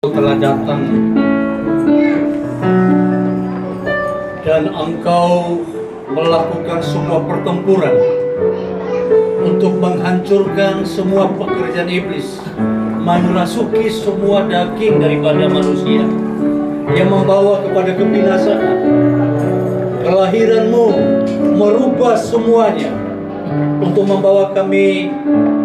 telah datang dan engkau melakukan semua pertempuran untuk menghancurkan semua pekerjaan iblis, merasuki semua daging daripada manusia yang membawa kepada kebinasaan. Kelahiranmu merubah semuanya untuk membawa kami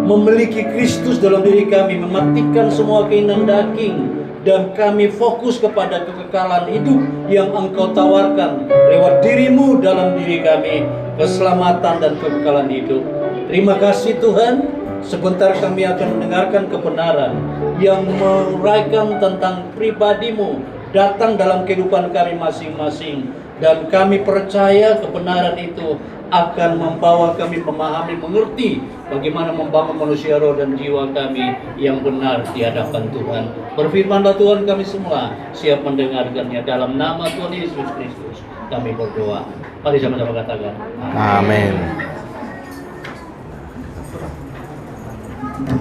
memiliki Kristus dalam diri kami, mematikan semua keinginan daging, dan kami fokus kepada kekekalan hidup yang engkau tawarkan lewat dirimu dalam diri kami, keselamatan dan kekekalan hidup. Terima kasih Tuhan. Sebentar kami akan mendengarkan kebenaran yang menguraikan tentang pribadimu datang dalam kehidupan kami masing-masing, dan kami percaya kebenaran itu akan membawa kami memahami, mengerti bagaimana membangun manusia roh dan jiwa kami yang benar di hadapan Tuhan. Berfirmanlah Tuhan, kami semua siap mendengarkannya. Dalam nama Tuhan Yesus Kristus kami berdoa. Mari sama-sama katakan amin.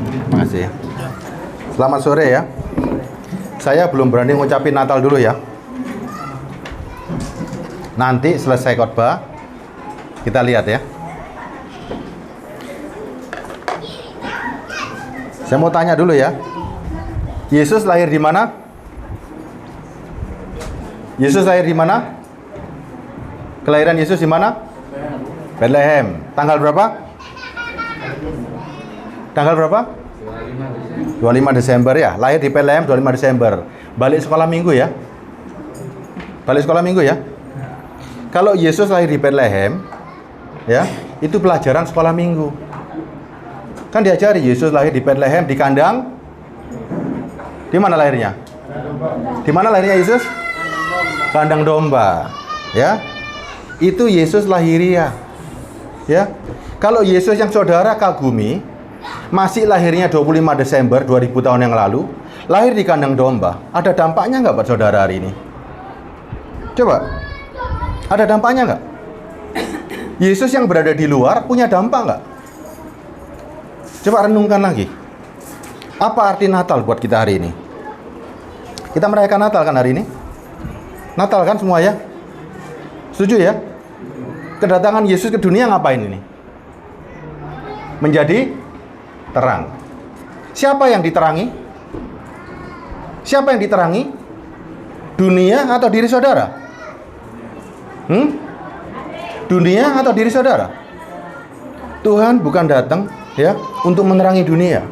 Terima kasih. Selamat sore ya. Saya belum berani ngucapin Natal dulu ya. Nanti selesai khotbah kita lihat ya. Saya mau tanya dulu ya. Yesus lahir di mana? Yesus lahir di mana? Kelahiran Yesus di mana? Bethlehem. Tanggal berapa? Tanggal berapa? 25 Desember ya. Lahir di Bethlehem 25 Desember. Balik sekolah minggu ya. Balik sekolah minggu ya. Kalau Yesus lahir di Bethlehem, ya, itu pelajaran sekolah minggu. Kan diajari Yesus lahir di Bethlehem di kandang. Di mana lahirnya? Di mana lahirnya Yesus? Kandang domba. Ya. Itu Yesus lahiriah. Ya. Kalau Yesus yang saudara kagumi masih lahirnya 25 Desember 2000 tahun yang lalu, lahir di kandang domba, ada dampaknya nggak buat saudara hari ini? Coba. Ada dampaknya nggak? Yesus yang berada di luar punya dampak nggak? Coba renungkan lagi. Apa arti Natal buat kita hari ini? Kita merayakan Natal kan hari ini? Natal kan semua ya? Setuju ya? Kedatangan Yesus ke dunia ngapain ini? Menjadi terang. Siapa yang diterangi? Siapa yang diterangi? Dunia atau diri saudara? Dunia atau diri saudara? Tuhan bukan datang ya untuk menerangi dunia.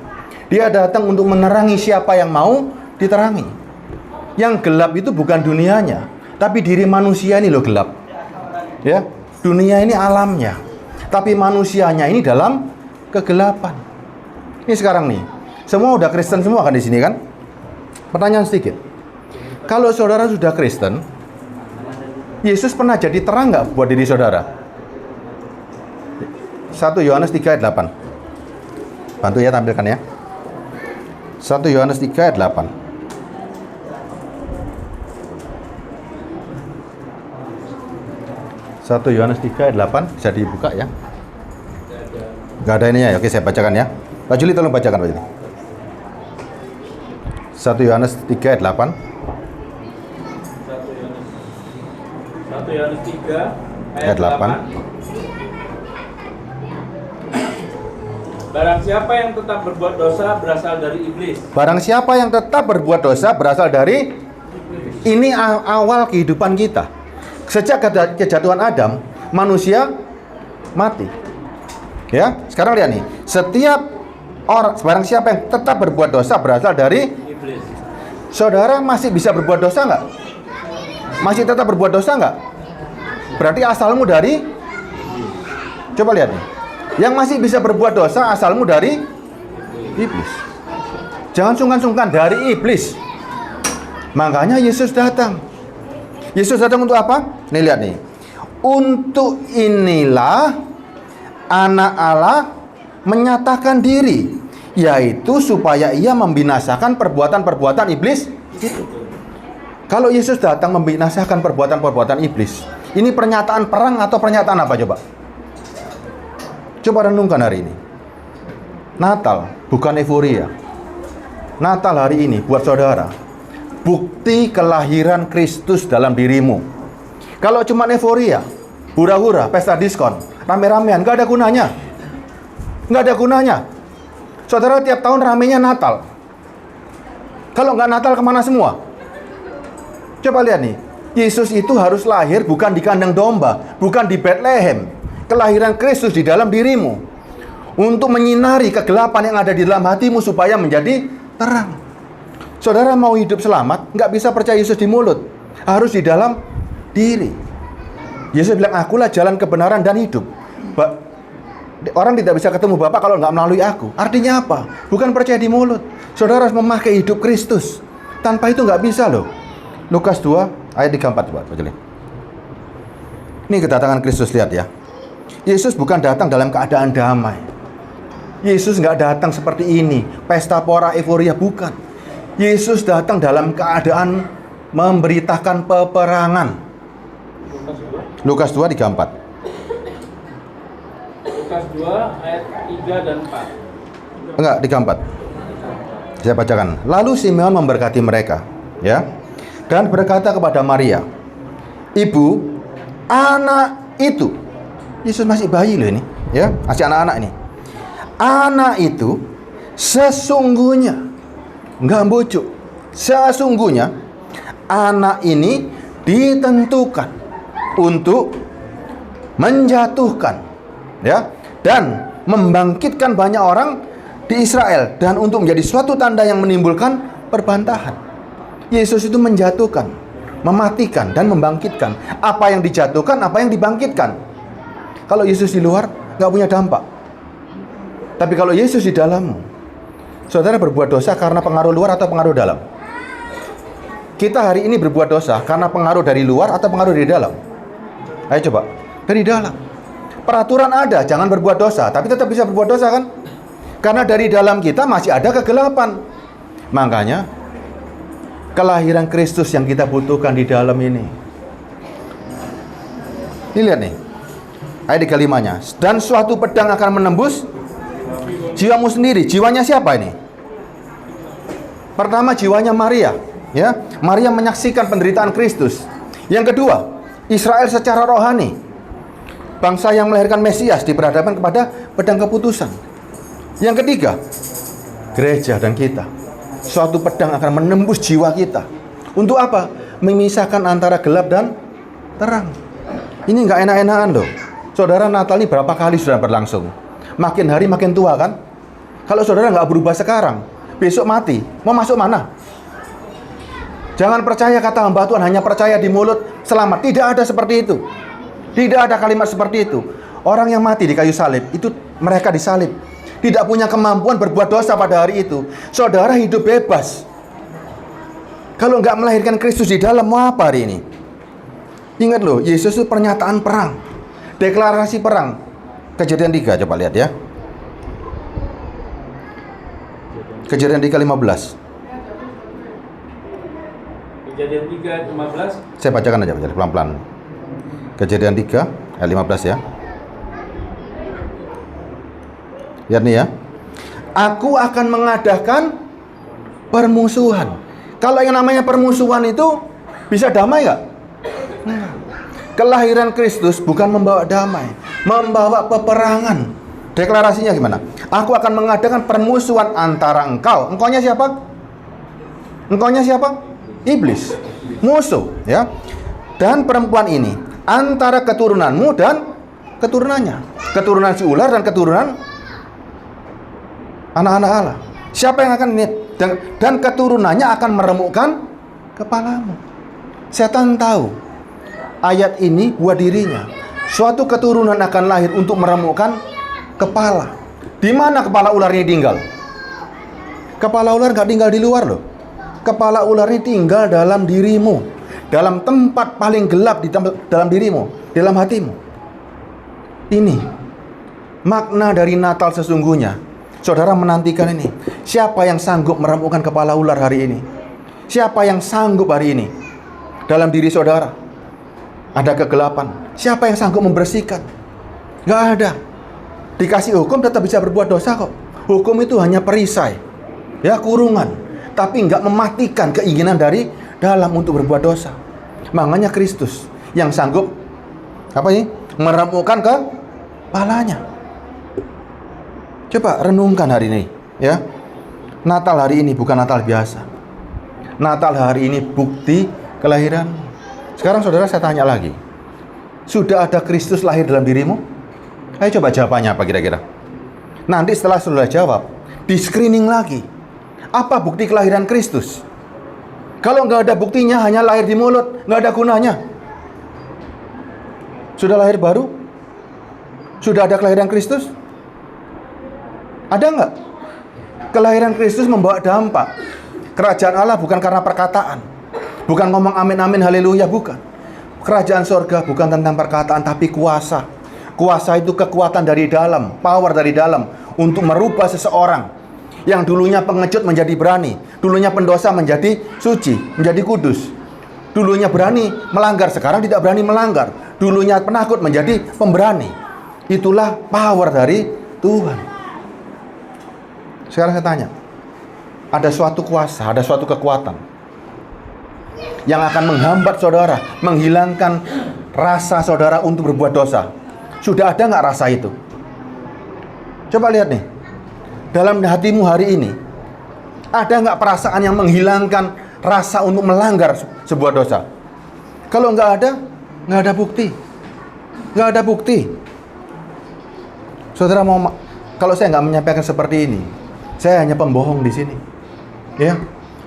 Dia datang untuk menerangi siapa yang mau diterangi. Yang gelap itu bukan dunianya, tapi diri manusia ini loh gelap. Ya, dunia ini alamnya, tapi manusianya ini dalam kegelapan. Ini sekarang nih, semua udah Kristen semua kan di sini kan? Pertanyaan sedikit. Kalau saudara sudah Kristen, Yesus pernah jadi terang nggak buat diri saudara? 1 Yohanes 3 ayat 8. Bantu ya tampilkan ya. 1 Yohanes 3 ayat 8. Satu Yohanes 3 ayat 8 bisa dibuka ya. Nggak ada ininya ya. Oke, saya bacakan ya. Pak Juli tolong bacakan Pak Juli. 1 Yohanes 3 ayat 8. 1 Yohanes 3 ayat 8. Barang siapa yang tetap berbuat dosa berasal dari iblis. Barang siapa yang tetap berbuat dosa berasal dari ini awal kehidupan kita. Sejak kejatuhan Adam, manusia mati. Ya, sekarang lihat nih. Setiap orang, barang siapa yang tetap berbuat dosa berasal dari Iblis. Saudara masih bisa berbuat dosa nggak? Masih tetap berbuat dosa nggak? Berarti asalmu dari? Coba lihat nih. Yang masih bisa berbuat dosa asalmu dari iblis. Jangan sungkan-sungkan, dari iblis. Makanya Yesus datang. Yesus datang untuk apa? Nih lihat nih. Untuk inilah Anak Allah menyatakan diri, yaitu supaya ia membinasakan perbuatan-perbuatan iblis itu. Kalau Yesus datang membinasakan perbuatan-perbuatan iblis, ini pernyataan perang atau pernyataan apa coba? Coba renungkan hari ini. Natal bukan euforia. Natal hari ini buat saudara bukti kelahiran Kristus dalam dirimu. Kalau cuma euforia, hura-hura, pesta diskon, rame-ramean, nggak ada gunanya. Nggak ada gunanya. Saudara, tiap tahun ramenya Natal. Kalau nggak Natal, kemana semua? Coba lihat nih, Yesus itu harus lahir bukan di kandang domba, bukan di Bethlehem. Kelahiran Kristus di dalam dirimu untuk menyinari kegelapan yang ada di dalam hatimu supaya menjadi terang. Saudara mau hidup selamat, nggak bisa percaya Yesus di mulut, harus di dalam diri. Yesus bilang, akulah jalan kebenaran dan hidup. Orang tidak bisa ketemu Bapa kalau nggak melalui aku. Artinya apa? Bukan percaya di mulut. Saudara harus memakai hidup Kristus. Tanpa itu nggak bisa loh. Lukas 2 ayat 34 coba lihat. Ini kedatangan Kristus, lihat ya. Yesus bukan datang dalam keadaan damai. Yesus nggak datang seperti ini, pesta pora euforia, bukan. Yesus datang dalam keadaan memberitakan peperangan. Lukas 2 34. Lukas 2 ayat 3 dan 4. Enggak, 34. Saya bacakan. Lalu Simeon memberkati mereka, ya. Dan berkata kepada Maria, "Ibu, anak itu." Yesus masih bayi loh ini, ya, masih anak-anak ini. Anak itu sesungguhnya, enggak bujuk, sesungguhnya anak ini ditentukan untuk menjatuhkan, ya, dan membangkitkan banyak orang di Israel, dan untuk menjadi suatu tanda yang menimbulkan perbantahan. Yesus itu menjatuhkan, mematikan, dan membangkitkan. Apa yang dijatuhkan, apa yang dibangkitkan. Kalau Yesus di luar, nggak punya dampak. Tapi kalau Yesus di dalammu, saudara berbuat dosa karena pengaruh luar atau pengaruh dalam? Kita hari ini berbuat dosa karena pengaruh dari luar atau pengaruh dari dalam? Ayo coba, dari dalam. Peraturan ada, jangan berbuat dosa, tapi tetap bisa berbuat dosa kan? Karena dari dalam kita masih ada kegelapan. Makanya kelahiran Kristus yang kita butuhkan di dalam ini. Ini lihat nih, ayat 35-nya. Dan suatu pedang akan menembus jiwamu sendiri. Jiwanya siapa ini? Pertama, jiwanya Maria, ya. Maria menyaksikan penderitaan Kristus. Yang kedua, Israel secara rohani, bangsa yang melahirkan Mesias diperhadapkan kepada pedang keputusan. Yang ketiga, gereja dan kita. Suatu pedang akan menembus jiwa kita. Untuk apa? Memisahkan antara gelap dan terang. Ini nggak enak-enakan loh. Saudara, Natal ini berapa kali sudah berlangsung? Makin hari makin tua kan? Kalau saudara nggak berubah sekarang, besok mati, mau masuk mana? Jangan percaya kata hamba Tuhan, hanya percaya di mulut selamat. Tidak ada seperti itu. Tidak ada kalimat seperti itu. Orang yang mati di kayu salib, itu mereka disalib. Tidak punya kemampuan berbuat dosa pada hari itu. Saudara hidup bebas. Kalau nggak melahirkan Kristus di dalam, mau apa hari ini? Ingat loh, Yesus itu pernyataan perang. Deklarasi perang. Kejadian 3, coba lihat ya. Kejadian 3:15. Kejadian 3:15. Saya bacakan aja pelan-pelan. Kejadian 3 ayat 15 ya. Lihat nih ya. Aku akan mengadakan permusuhan. Kalau yang namanya permusuhan itu bisa damai nggak? Kelahiran Kristus bukan membawa damai, membawa peperangan. Deklarasinya gimana? Aku akan mengadakan permusuhan antara engkau. Engkaunya siapa? Engkaunya siapa? Iblis. Musuh, ya. Dan perempuan ini antara keturunanmu dan keturunannya. Keturunan si ular dan keturunan anak-anak Allah. Siapa yang akan ini? Dan keturunannya akan meremukkan kepalamu. Setan tahu ayat ini buat dirinya. Suatu keturunan akan lahir untuk meremukkan kepala. Di mana kepala ular ini tinggal? Kepala ular nggak tinggal di luar loh. Kepala ular ini tinggal dalam dirimu, dalam tempat paling gelap di dalam dirimu, dalam hatimu. Ini makna dari Natal sesungguhnya. Saudara menantikan ini. Siapa yang sanggup meremukkan kepala ular hari ini? Siapa yang sanggup hari ini? Dalam diri saudara ada kegelapan. Siapa yang sanggup membersihkan? Gak ada. Dikasih hukum tetap bisa berbuat dosa kok. Hukum itu hanya perisai, ya, kurungan, tapi nggak mematikan keinginan dari dalam untuk berbuat dosa. Makanya Kristus yang sanggup meremukkan kepalanya. Coba renungkan hari ini, ya. Natal hari ini bukan Natal biasa. Natal hari ini bukti kelahiran. Sekarang saudara, saya tanya lagi. Sudah ada Kristus lahir dalam dirimu? Ayo coba jawabannya apa kira-kira. Nanti setelah saudara jawab, di screening lagi. Apa bukti kelahiran Kristus? Kalau nggak ada buktinya, hanya lahir di mulut, nggak ada gunanya. Sudah lahir baru? Sudah ada kelahiran Kristus? Ada nggak? Kelahiran Kristus membawa dampak. Kerajaan Allah bukan karena perkataan. Bukan ngomong amin amin haleluya, bukan. Kerajaan sorga bukan tentang perkataan, tapi kuasa. Kuasa itu kekuatan dari dalam, power dari dalam untuk merubah seseorang yang dulunya pengecut menjadi berani, dulunya pendosa menjadi suci, menjadi kudus. Dulunya berani melanggar, sekarang tidak berani melanggar. Dulunya penakut menjadi pemberani. Itulah power dari Tuhan. Sekarang saya tanya, ada suatu kuasa, ada suatu kekuatan yang akan menghambat saudara, menghilangkan rasa saudara untuk berbuat dosa. Sudah ada nggak rasa itu? Coba lihat nih, dalam hatimu hari ini, ada nggak perasaan yang menghilangkan rasa untuk melanggar sebuah dosa? Kalau nggak ada bukti. Nggak ada bukti. Saudara mau, kalau saya nggak menyampaikan seperti ini, saya hanya pembohong di sini. Ya.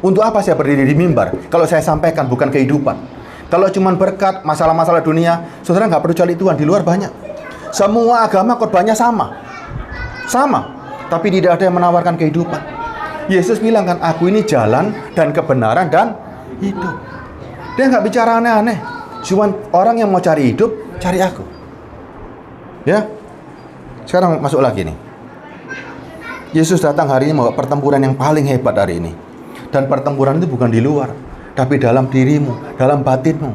Untuk apa saya berdiri di mimbar kalau saya sampaikan bukan kehidupan? Kalau cuma berkat, masalah-masalah dunia, saudara nggak perlu cari Tuhan, di luar banyak. Semua agama khotbahnya sama. Sama, tapi tidak ada yang menawarkan kehidupan. Yesus bilang kan, aku ini jalan dan kebenaran dan hidup. Dia nggak bicara aneh-aneh. Cuma orang yang mau cari hidup, cari aku. Ya. Sekarang masuk lagi nih. Yesus datang hari ini membawa pertempuran yang paling hebat hari ini. Dan pertempuran itu bukan di luar, tapi dalam dirimu, dalam batinmu.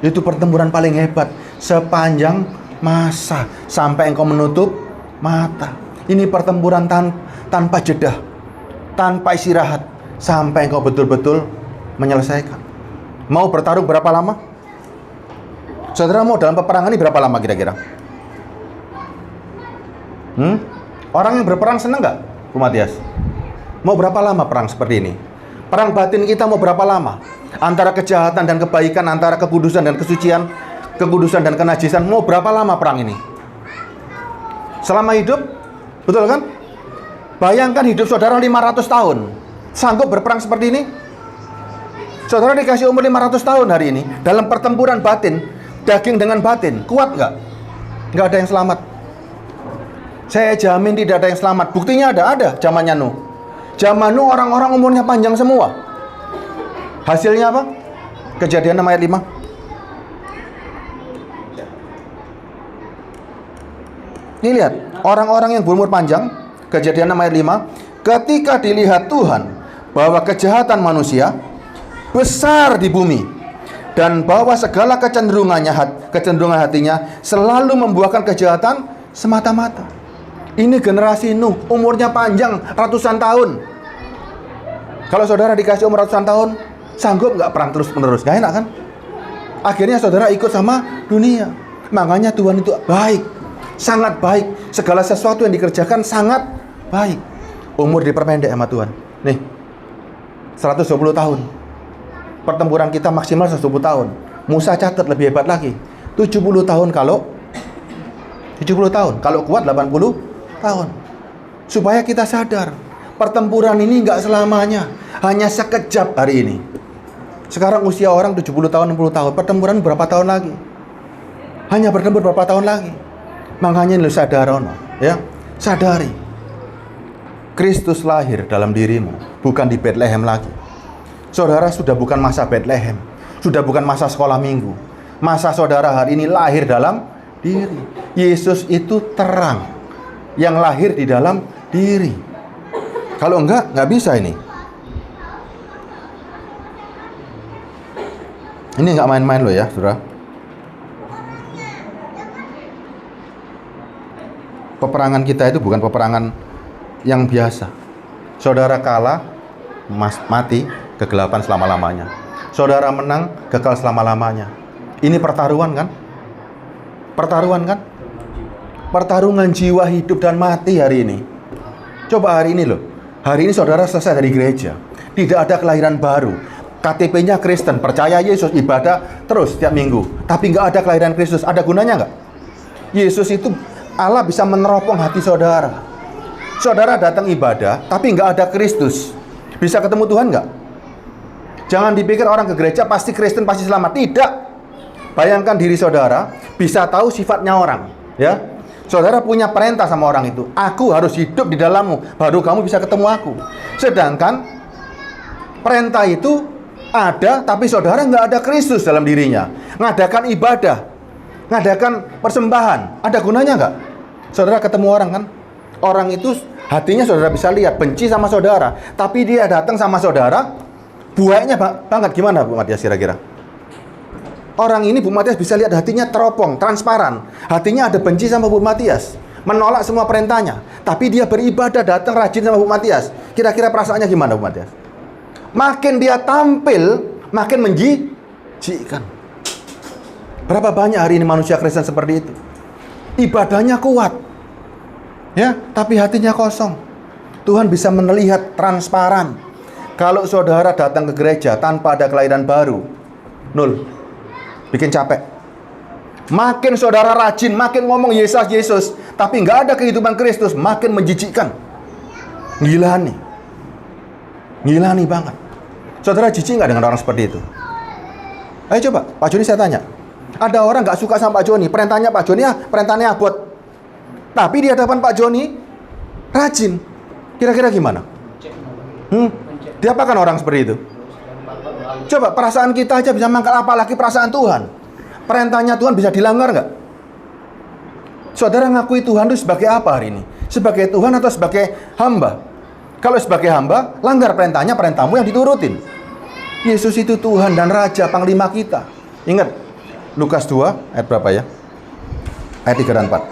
Itu pertempuran paling hebat sepanjang masa sampai engkau menutup mata. Ini pertempuran tanpa jeda, tanpa istirahat, sampai engkau betul-betul menyelesaikan. Mau bertarung berapa lama? Saudara mau dalam peperangan ini berapa lama kira-kira? Orang yang berperang senang nggak, Bu Matias? Mau berapa lama perang seperti ini? Perang batin kita mau berapa lama? Antara kejahatan dan kebaikan, antara kekudusan dan kesucian, kekudusan dan kenajisan, mau berapa lama perang ini? Selama hidup, betul kan? Bayangkan hidup saudara 500 tahun. Sanggup berperang seperti ini? Saudara dikasih umur 500 tahun hari ini, dalam pertempuran batin, daging dengan batin, kuat nggak? Nggak ada yang selamat. Saya jamin tidak ada yang selamat. Buktinya ada zamannya Nuh. Zaman Nuh orang-orang umurnya panjang semua. Hasilnya apa? Kejadian 6 ayat 5. Ini lihat, orang-orang yang berumur panjang, Kejadian 6 ayat 5, ketika dilihat Tuhan bahwa kejahatan manusia besar di bumi dan bahwa segala kecenderungan hatinya selalu membuahkan kejahatan semata-mata. Ini generasi Nuh, umurnya panjang, ratusan tahun. Kalau saudara dikasih umur ratusan tahun, sanggup nggak perang terus-menerus? Nggak enak kan? Akhirnya saudara ikut sama dunia. Makanya Tuhan itu baik, sangat baik. Segala sesuatu yang dikerjakan sangat baik. Umur diperpendek sama Tuhan. Nih, 120 tahun. Pertempuran kita maksimal 120 tahun. Musa catat lebih hebat lagi. 70 tahun kalau kuat 80 tahun. Supaya kita sadar, pertempuran ini nggak selamanya, hanya sekejap hari ini. Sekarang usia orang 70 tahun, 60 tahun, pertempuran berapa tahun lagi? Hanya bertempur berapa tahun lagi? Makanya lu sadarono, ya, sadari. Kristus lahir dalam dirimu, bukan di Bethlehem lagi. Saudara sudah bukan masa Bethlehem, sudah bukan masa sekolah minggu. Masa saudara hari ini lahir dalam diri. Yesus itu terang yang lahir di dalam diri. Kalau enggak bisa ini. Ini enggak main-main loh ya, saudara. Peperangan kita itu bukan peperangan yang biasa. Saudara kalah, mati, kegelapan selama-lamanya. saudara menang, kekal selama-lamanya. Ini pertaruhan kan? Pertaruhan kan? Pertarungan jiwa hidup dan mati hari ini. Coba hari ini loh. Hari ini saudara selesai dari gereja. Tidak ada kelahiran baru. KTP-nya Kristen, percaya Yesus, ibadah terus setiap minggu. Tapi nggak ada kelahiran Kristus. Ada gunanya nggak? Yesus itu, Allah bisa meneropong hati saudara. Saudara datang ibadah, tapi nggak ada Kristus. Bisa ketemu Tuhan nggak? Jangan dipikir orang ke gereja pasti Kristen, pasti selamat. Tidak. Bayangkan diri saudara, bisa tahu sifatnya orang. Ya. Saudara punya perintah sama orang itu. Aku harus hidup di dalammu, baru kamu bisa ketemu aku. Sedangkan perintah itu ada, tapi saudara nggak ada Kristus dalam dirinya. Ngadakan ibadah, ngadakan persembahan, ada gunanya nggak? Saudara ketemu orang kan? Orang itu hatinya saudara bisa lihat, benci sama saudara. Tapi dia datang sama saudara, buahnya banget. Gimana Bu Matias kira-kira? Orang ini Bu Matias bisa lihat hatinya teropong, transparan. Hatinya ada benci sama Bu Matias, menolak semua perintahnya. Tapi dia beribadah, datang rajin sama Bu Matias. Kira-kira perasaannya gimana Bu Matias? Makin dia tampil, makin menjijikan. Berapa banyak hari ini manusia Kristen seperti itu? Ibadahnya kuat, ya, tapi hatinya kosong. Tuhan bisa melihat transparan. Kalau saudara datang ke gereja tanpa ada kelahiran baru, nol. Bikin capek. Makin saudara rajin, makin ngomong Yesus, Yesus, tapi nggak ada kehidupan Kristus, makin menjijikkan. Gila nih banget. Saudara jijik nggak dengan orang seperti itu? Ayo coba, Pak Joni saya tanya. Ada orang nggak suka sama Pak Joni, perintahnya Pak Joni perintahnya abot. Tapi di hadapan Pak Joni rajin. Kira-kira gimana? Diapakan orang seperti itu? Coba perasaan kita aja bisa mangkal, apalagi perasaan Tuhan. Perintahnya Tuhan bisa dilanggar nggak? Saudara ngakui Tuhan itu sebagai apa hari ini? Sebagai Tuhan atau sebagai hamba? Kalau sebagai hamba, langgar perintahnya, perintahmu yang diturutin. Yesus itu Tuhan dan Raja, Panglima kita. Ingat, Lukas 2, ayat berapa ya? Ayat 3 dan 4.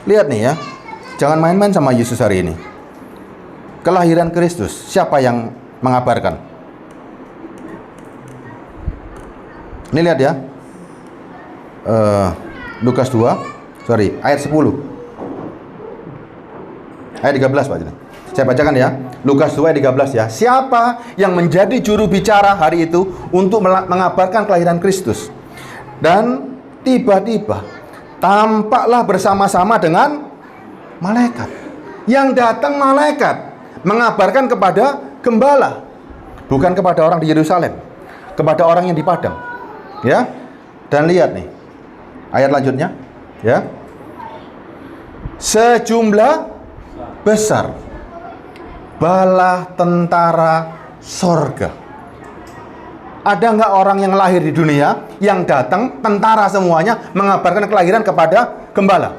Lihat nih ya, jangan main-main sama Yesus hari ini. Kelahiran Kristus, siapa yang mengabarkan? Ini lihat ya, Lukas 2, ayat 10. Ayat 13 Pak. Saya bacakan ya, Lukas 2 ayat 13 ya. Siapa yang menjadi juru bicara hari itu untuk mengabarkan kelahiran Kristus? Dan tiba-tiba tampaklah bersama-sama dengan malaikat. Yang datang malaikat mengabarkan kepada gembala, bukan kepada orang di Yerusalem, kepada orang yang di padang. Ya, dan lihat nih ayat lanjutnya ya, sejumlah besar bala tentara sorga. Ada nggak orang yang lahir di dunia yang datang tentara semuanya mengabarkan kelahiran kepada gembala?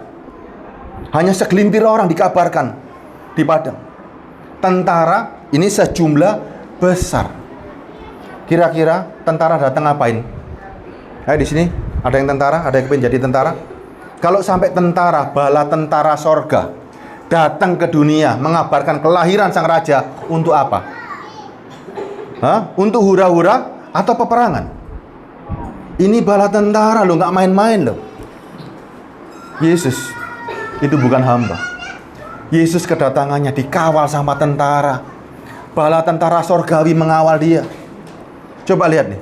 Hanya segelintir orang dikabarkan di padang. Tentara ini sejumlah besar. Kira-kira tentara datang ngapain? Di sini ada yang tentara, ada yang pengen jadi tentara. Kalau sampai tentara, bala tentara sorga datang ke dunia mengabarkan kelahiran sang raja, untuk apa? Untuk hura-hura atau peperangan? Ini bala tentara loh, nggak main-main loh. Yesus itu bukan hamba. Yesus kedatangannya dikawal sama tentara. Bala tentara sorgawi mengawal dia. Coba lihat nih,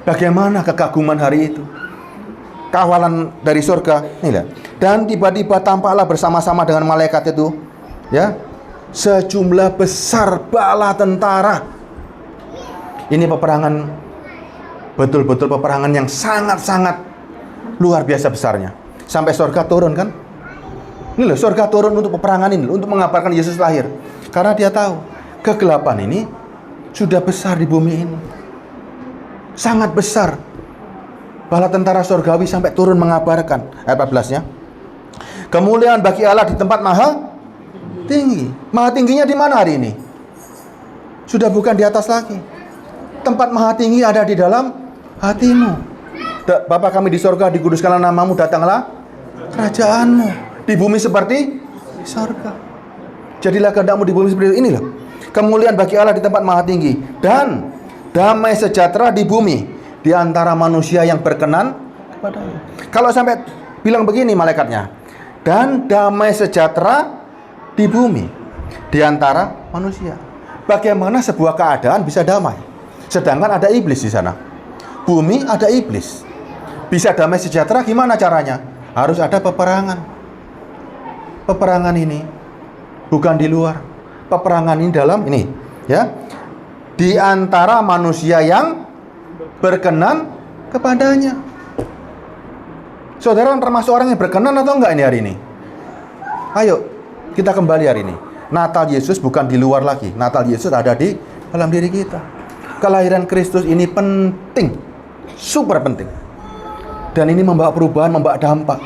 bagaimana kekaguman hari itu. Kawalan dari surga. Nih lihat. Dan tiba-tiba tampaklah bersama-sama dengan malaikat itu, ya, sejumlah besar bala tentara. Ini peperangan, betul-betul peperangan yang sangat-sangat luar biasa besarnya. Sampai surga turun kan? Ini loh, surga turun untuk peperangan ini, untuk mengabarkan Yesus lahir. Karena dia tahu kegelapan ini sudah besar di bumi ini. Sangat besar. Bala tentara surgawi sampai turun mengabarkan. Ayat 14-nya. Kemuliaan bagi Allah di tempat maha tinggi. Maha tingginya di mana hari ini? Sudah bukan di atas lagi. Tempat maha tinggi ada di dalam hatimu. Bapa kami di surga, dikuduskanlah namamu, datanglah kerajaanmu. Di bumi seperti di surga. Jadilah kehendakmu di bumi seperti ini loh. Kemuliaan bagi Allah di tempat maha tinggi, dan damai sejahtera di bumi di antara manusia yang berkenan kepadanya. Kalau sampai bilang begini malaikatnya, dan damai sejahtera di bumi di antara manusia. Bagaimana sebuah keadaan bisa damai? Sedangkan ada iblis di sana. Bumi ada iblis. Bisa damai sejahtera gimana caranya? Harus ada peperangan. Peperangan ini bukan di luar. Peperangan ini dalam ini, ya. Di antara manusia yang berkenan kepadanya. Saudara termasuk orang yang berkenan atau enggak ini hari ini? Ayo, kita kembali hari ini. Natal Yesus bukan di luar lagi. Natal Yesus ada di dalam diri kita. Kelahiran Kristus ini penting. Super penting. Dan ini membawa perubahan, membawa dampak.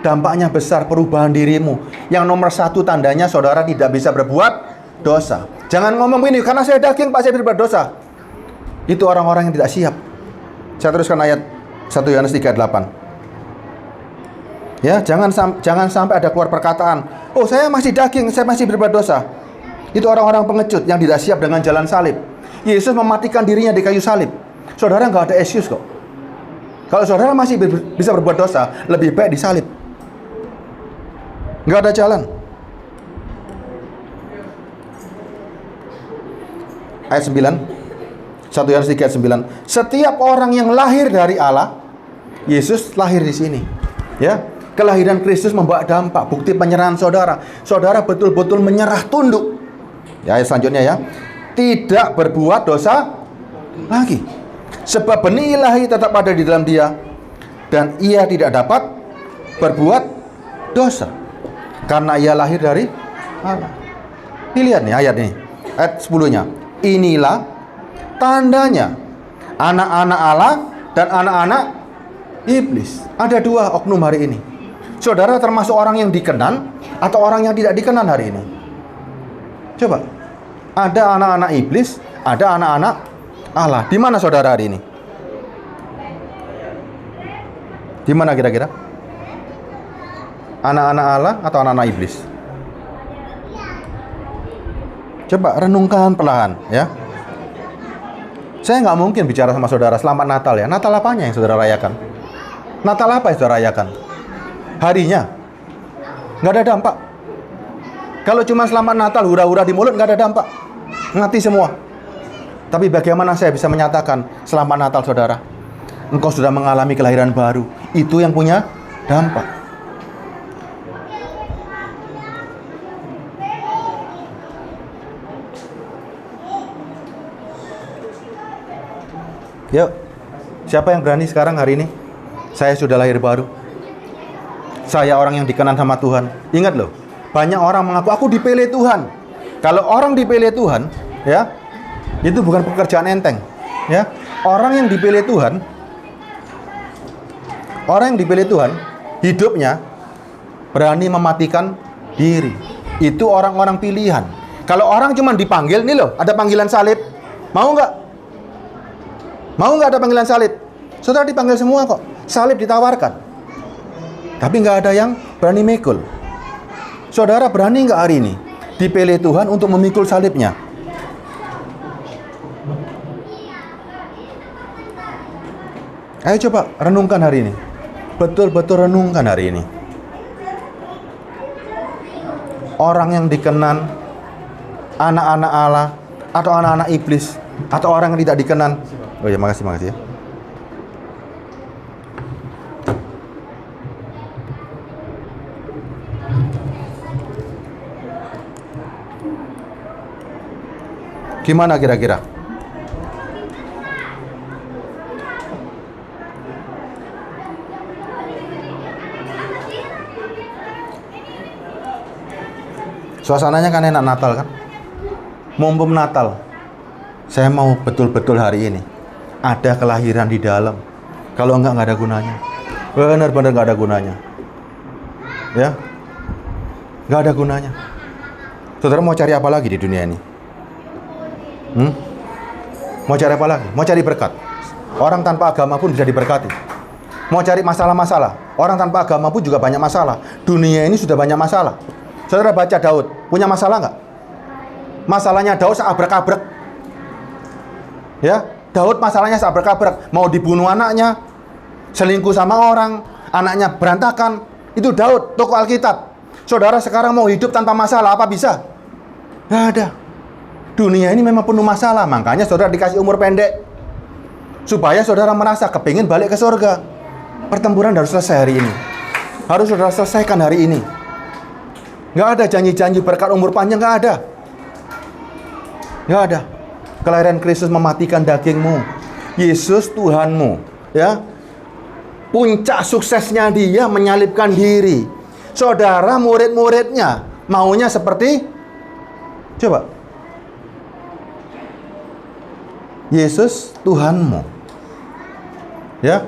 Dampaknya besar, perubahan dirimu. Yang nomor satu tandanya saudara tidak bisa berbuat dosa. Jangan ngomong begini, karena saya daging Pak, saya berbuat dosa. Itu orang-orang yang tidak siap. Saya teruskan ayat 1 Yohanes 3:8. Ya, jangan sampai ada keluar perkataan, "Oh, saya masih daging, saya masih berbuat dosa." Itu orang-orang pengecut yang tidak siap dengan jalan salib. Yesus mematikan dirinya di kayu salib. Saudara nggak ada excuse kok. Kalau saudara masih bisa berbuat dosa, lebih baik disalib. Nggak ada jalan. Ayat 9, 1 Yohanes 3 ayat 9. Setiap orang yang lahir dari Allah, Yesus lahir di sini. Ya, kelahiran Kristus membawa dampak, bukti penyerahan saudara. Saudara betul-betul menyerah tunduk. Ya, ayat selanjutnya ya. Tidak berbuat dosa lagi. Sebab benih ilahi tetap ada di dalam dia, dan ia tidak dapat berbuat dosa karena ia lahir dari Allah. Dilihat nih ayat ini, ayat 10-nya. Inilah tandanya anak-anak Allah dan anak-anak iblis. Ada dua oknum hari ini. Saudara termasuk orang yang dikenan atau orang yang tidak dikenan hari ini? Coba. Ada anak-anak iblis, ada anak-anak Allah. Di mana saudara hari ini? Di mana kira-kira? Anak-anak Allah atau anak-anak iblis? Coba renungkan perlahan, ya. Saya nggak mungkin bicara sama saudara selamat Natal ya. Natal apanya yang saudara rayakan? Natal apa yang saudara rayakan? Harinya? Nggak ada dampak. Kalau cuma selamat Natal, hura-hura di mulut, nggak ada dampak. Mati semua. Tapi bagaimana saya bisa menyatakan selamat Natal saudara? Engkau sudah mengalami kelahiran baru. Itu yang punya dampak. Yuk, siapa yang berani sekarang hari ini? Saya sudah lahir baru. Saya orang yang dikenan sama Tuhan. Ingat loh, banyak orang mengaku aku dipilih Tuhan. Kalau orang dipilih Tuhan, ya, itu bukan pekerjaan enteng, ya. Orang yang dipilih Tuhan, hidupnya berani mematikan diri. Itu orang-orang pilihan. Kalau orang cuma dipanggil, nih loh, ada panggilan salib, mau nggak? Mau nggak ada panggilan salib? Saudara dipanggil semua kok. Salib ditawarkan. Tapi nggak ada yang berani mikul. Saudara berani nggak hari ini dipilih Tuhan untuk memikul salibnya? Ayo coba renungkan hari ini. Betul-betul renungkan hari ini. Orang yang dikenan, anak-anak Allah, atau anak-anak iblis, atau orang yang tidak dikenan. Oh ya, makasih ya. Gimana kira-kira? Suasananya kan enak Natal kan? Mumpung Natal, saya mau betul-betul hari ini ada kelahiran di dalam. Kalau enggak ada gunanya. Benar-benar enggak ada gunanya. Ya, enggak ada gunanya. Saudara mau cari apa lagi di dunia ini? Mau cari apa lagi? Mau cari berkat. Orang tanpa agama pun bisa diberkati. Mau cari masalah-masalah. Orang tanpa agama pun juga banyak masalah. Dunia ini sudah banyak masalah. Saudara baca Daud, punya masalah nggak? Masalahnya Daud seabrek-abrek. Ya, Daud masalahnya sabrak-abrak, mau dibunuh anaknya, selingkuh sama orang, anaknya berantakan. Itu Daud, tokoh Alkitab. Saudara sekarang mau hidup tanpa masalah, apa bisa? Nggak ada. Dunia ini memang penuh masalah, makanya saudara dikasih umur pendek. Supaya saudara merasa kepingin balik ke surga. Pertempuran harus selesai hari ini. Harus saudara selesaikan hari ini. Nggak ada janji-janji berkat umur panjang, nggak ada. Nggak ada. Kelahiran Kristus mematikan dagingmu. Yesus Tuhanmu, ya. Puncak suksesnya dia menyalibkan diri. Saudara murid-muridnya maunya seperti, coba, Yesus Tuhanmu, ya.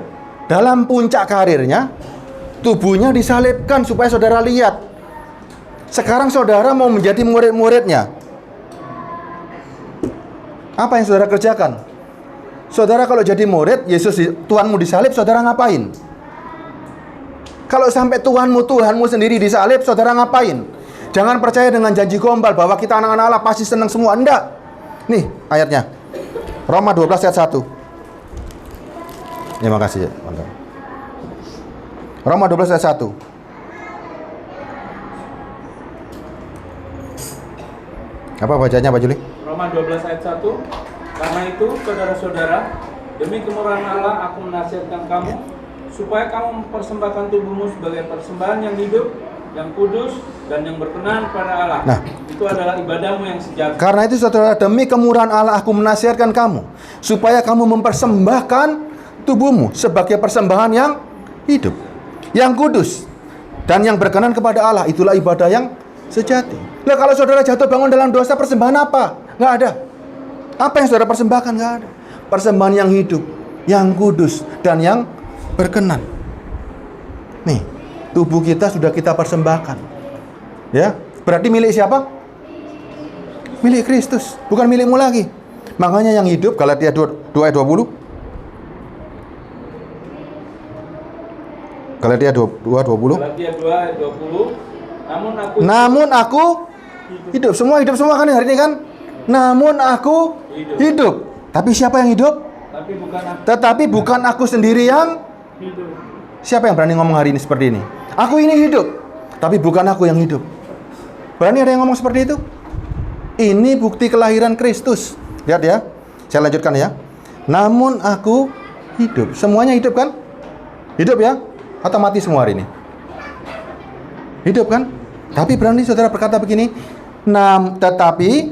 Dalam puncak karirnya, tubuhnya disalibkan supaya saudara lihat. Sekarang saudara mau menjadi murid-muridnya. Apa yang saudara kerjakan? Saudara kalau jadi murid, Yesus Tuhanmu disalib, saudara ngapain? Kalau sampai Tuhanmu sendiri disalib, saudara ngapain? Jangan percaya dengan janji gombal bahwa kita anak-anak Allah pasti senang semua. Enggak. Nih ayatnya. Roma 12 ayat 1. Terima kasih. Roma 12 ayat 1. Apa bacanya Pak Juli? Roma 12 ayat 1. Karena itu, saudara-saudara, demi kemurahan Allah aku menasihatkan kamu supaya kamu mempersembahkan tubuhmu sebagai persembahan yang hidup, yang kudus, dan yang berkenan pada Allah. Nah, itu adalah ibadahmu yang sejati. Karena itu saudara, demi kemurahan Allah aku menasihatkan kamu supaya kamu mempersembahkan tubuhmu sebagai persembahan yang hidup, yang kudus, dan yang berkenan kepada Allah. Itulah ibadah yang sejati. Nah, kalau saudara jatuh bangun dalam dosa, persembahan apa? Nggak ada. Apa yang saudara persembahkan? Nggak ada. Persembahan yang hidup, yang kudus, dan yang berkenan. Nih, tubuh kita sudah kita persembahkan. Ya, berarti milik siapa? Milik Kristus, bukan milikmu lagi. Makanya yang hidup, Galatia 2 ayat 20. Galatia 2:20. Galatia 2 ayat 20. Namun aku hidup. Semua hidup semua kan hari ini kan? Namun aku hidup. Tapi siapa yang hidup? Tetapi bukan aku sendiri yang hidup. Siapa yang berani ngomong hari ini seperti ini? Aku ini hidup, tapi bukan aku yang hidup. Berani ada yang ngomong seperti itu? Ini bukti kelahiran Kristus. Lihat ya. Saya lanjutkan ya. Namun aku hidup. Semuanya hidup kan? Hidup ya? Atau mati semua hari ini? Hidup kan? Tapi berani saudara berkata begini, tetapi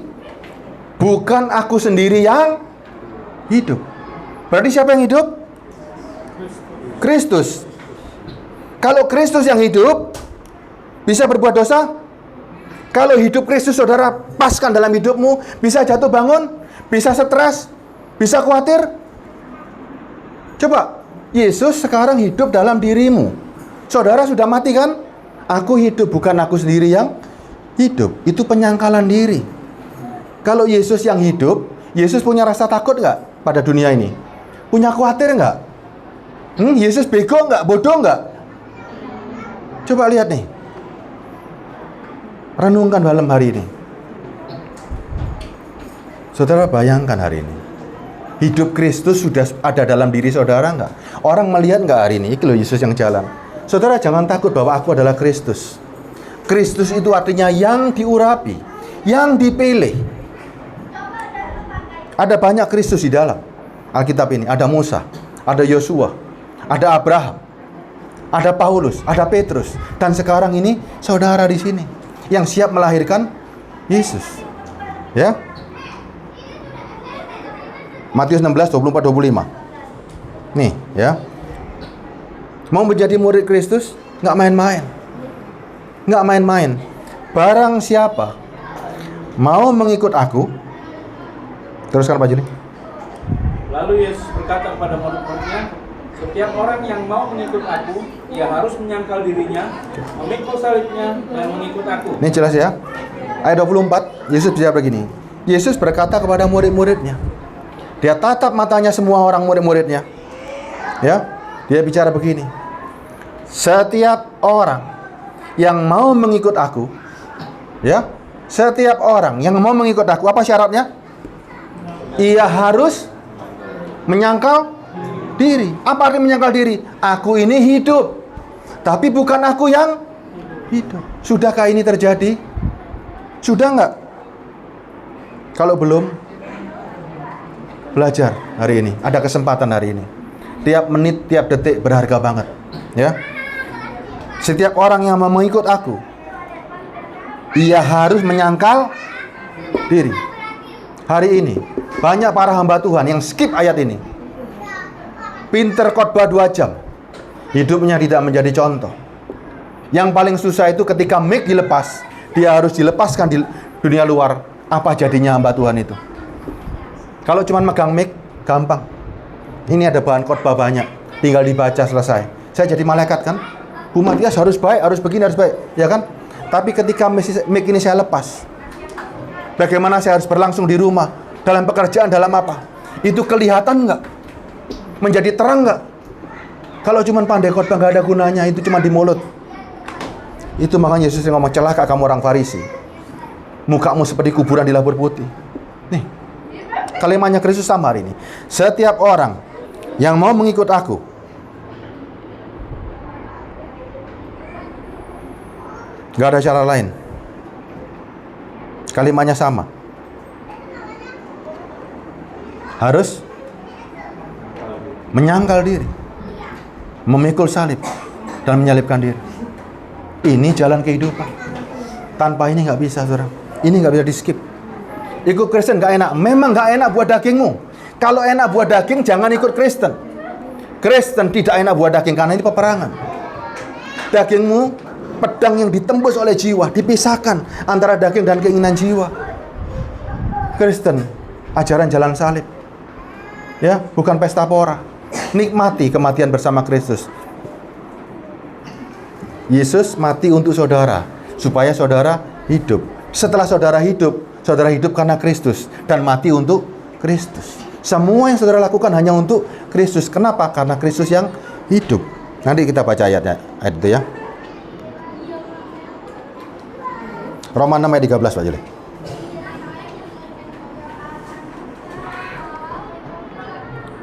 bukan aku sendiri yang hidup. Berarti siapa yang hidup? Kristus. Kalau Kristus yang hidup, bisa berbuat dosa? Kalau hidup Kristus saudara paskan dalam hidupmu, bisa jatuh bangun, bisa stres, bisa khawatir. Coba, Yesus sekarang hidup dalam dirimu. Saudara sudah mati kan? Aku hidup, bukan aku sendiri yang hidup. Itu penyangkalan diri. Kalau Yesus yang hidup, Yesus punya rasa takut nggak pada dunia ini? Punya khawatir nggak? Yesus bego nggak? Bodoh nggak? Coba lihat nih. Renungkan malam hari ini. Saudara bayangkan hari ini. Hidup Kristus sudah ada dalam diri saudara nggak? Orang melihat nggak hari ini? Itu loh Yesus yang jalan. Saudara jangan takut bahwa aku adalah Kristus. Kristus itu artinya yang diurapi, yang dipilih. Ada banyak Kristus di dalam Alkitab ini. Ada Musa, ada Yosua, ada Abraham, ada Paulus, ada Petrus, dan sekarang ini saudara di sini yang siap melahirkan Yesus. Ya. Matius 16, 24, 25. Nih, ya. Mau menjadi murid Kristus, nggak main-main. Nggak main-main. Barang siapa mau mengikut aku, teruskan Pak Juli. Lalu Yesus berkata kepada murid-muridnya, setiap orang yang mau mengikut aku, ia harus menyangkal dirinya, memikul salibnya, dan mengikut aku. Ini jelas ya. Ayat 24, Yesus bicara begini. Yesus berkata kepada murid-muridnya. Dia tatap matanya semua orang murid-muridnya. Ya, dia bicara begini. Setiap orang yang mau mengikut aku, ya, setiap orang yang mau mengikut aku, apa syaratnya? Ia harus Menyangkal diri. Apa arti menyangkal diri? Aku ini hidup, tapi bukan aku yang hidup. Sudahkah ini terjadi? Sudah enggak? Kalau belum, belajar hari ini. Ada kesempatan hari ini. Tiap menit, tiap detik berharga banget. Ya. Setiap orang yang mau mengikut aku, ia harus menyangkal diri. Hari ini banyak para hamba Tuhan yang skip ayat ini. Pinter khotbah 2 jam, hidupnya tidak menjadi contoh. Yang paling susah itu ketika mic dilepas, dia harus dilepaskan di dunia luar. Apa jadinya hamba Tuhan itu? Kalau cuma megang mic, gampang. Ini ada bahan khotbah banyak, tinggal dibaca selesai. Saya jadi malaikat kan? Bu Matias harus baik, harus begini, harus baik, ya kan? Tapi ketika mic ini saya lepas, bagaimana saya harus berlangsung di rumah, dalam pekerjaan, dalam apa? Itu kelihatan nggak? Menjadi terang nggak? Kalau cuma pandai khotbah nggak ada gunanya, itu cuma di mulut. Itu makanya Yesus ngomong, celaka kamu orang Farisi, mukamu seperti kuburan dilabur putih. Nih, kalimatnya Kristus sama hari ini. Setiap orang yang mau mengikut aku, nggak ada cara lain. Kalimatnya sama. Harus menyangkal diri, memikul salib, dan menyalibkan diri. Ini jalan kehidupan. Tanpa ini nggak bisa, saudara. Ini nggak bisa di skip. Ikut Kristen nggak enak. Memang nggak enak buat dagingmu. Kalau enak buat daging, jangan ikut Kristen. Kristen tidak enak buat daging karena ini peperangan. Dagingmu pedang yang ditembus oleh jiwa, dipisahkan antara daging dan keinginan jiwa. Kristen, ajaran jalan salib. Ya, bukan pesta pora. Nikmati kematian bersama Kristus. Yesus mati untuk saudara, supaya saudara hidup. Setelah saudara hidup karena Kristus dan mati untuk Kristus. Semua yang saudara lakukan hanya untuk Kristus. Kenapa? Karena Kristus yang hidup. Nanti kita baca ayat itu ya. Roma 6 ayat 13 Pak Juli.